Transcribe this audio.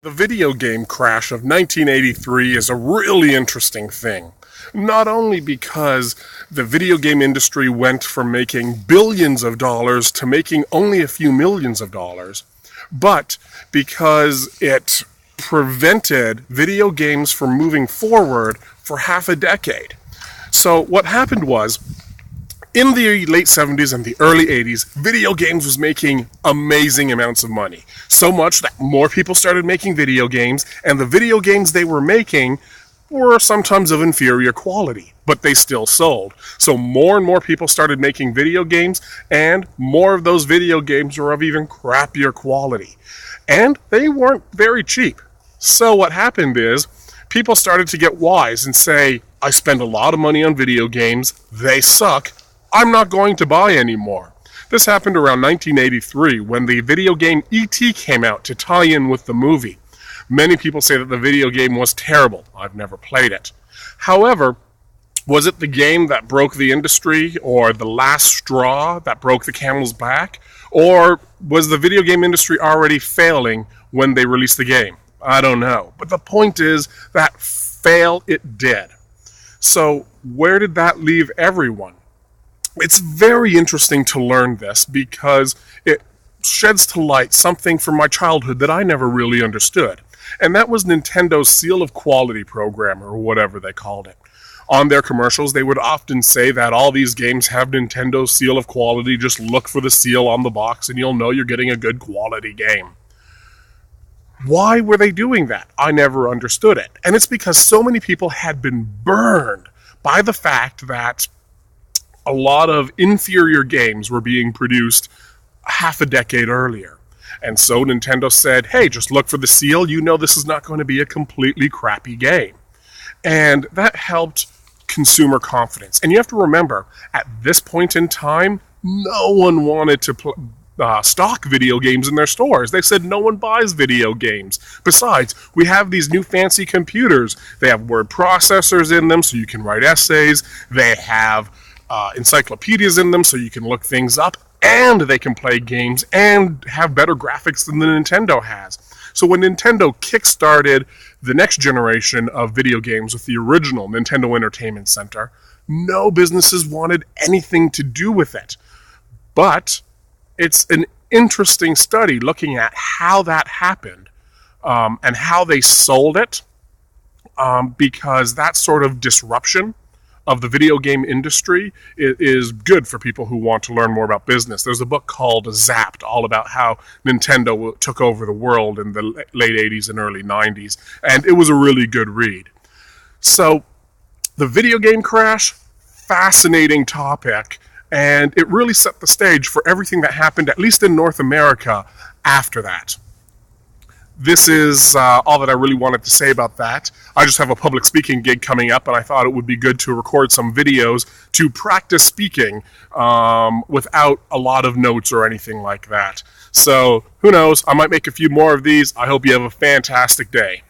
The video game crash of 1983 is a really interesting thing. Not only because the video game industry went from making billions of dollars to making only a few millions of dollars, but because it prevented video games from moving forward for half a decade. So what happened was, in the late 70s and the early 80s, video games was making amazing amounts of money. So much that more people started making video games, and the video games they were making were sometimes of inferior quality, but they still sold. So more and more people started making video games, and more of those video games were of even crappier quality. And they weren't very cheap. So what happened is, people started to get wise and say, I spend a lot of money on video games, they suck, I'm not going to buy anymore. This happened around 1983 when the video game E.T. came out to tie in with the movie. Many people say that the video game was terrible. I've never played it. However, was it the game that broke the industry, or the last straw that broke the camel's back? Or was the video game industry already failing when they released the game? I don't know. But the point is that fail it did. So where did that leave everyone? It's very interesting to learn this because it sheds to light something from my childhood that I never really understood. And that was Nintendo's Seal of Quality program, or whatever they called it. On their commercials, they would often say that all these games have Nintendo's Seal of Quality. Just look for the seal on the box and you'll know you're getting a good quality game. Why were they doing that? I never understood it. And it's because so many people had been burned by the fact that a lot of inferior games were being produced half a decade earlier. And so Nintendo said, hey, just look for the seal, you know this is not going to be a completely crappy game. And that helped consumer confidence. And you have to remember, at this point in time, no one wanted to stock video games in their stores. They said no one buys video games. Besides, we have these new fancy computers. They have word processors in them so you can write essays. They have encyclopedias in them so you can look things up, and they can play games and have better graphics than the Nintendo has. So when Nintendo kickstarted the next generation of video games with the original Nintendo Entertainment Center, no businesses wanted anything to do with it. But it's an interesting study looking at how that happened and how they sold it, because that sort of disruption of the video game industry is good for people who want to learn more about business. There's a book called Zapped, all about how Nintendo took over the world in the late 80s and early 90s, and it was a really good read. So, the video game crash, fascinating topic, and it really set the stage for everything that happened, at least in North America, after that. This is all that I really wanted to say about that. I just have a public speaking gig coming up, and I thought it would be good to record some videos to practice speaking without a lot of notes or anything like that. So, who knows? I might make a few more of these. I hope you have a fantastic day.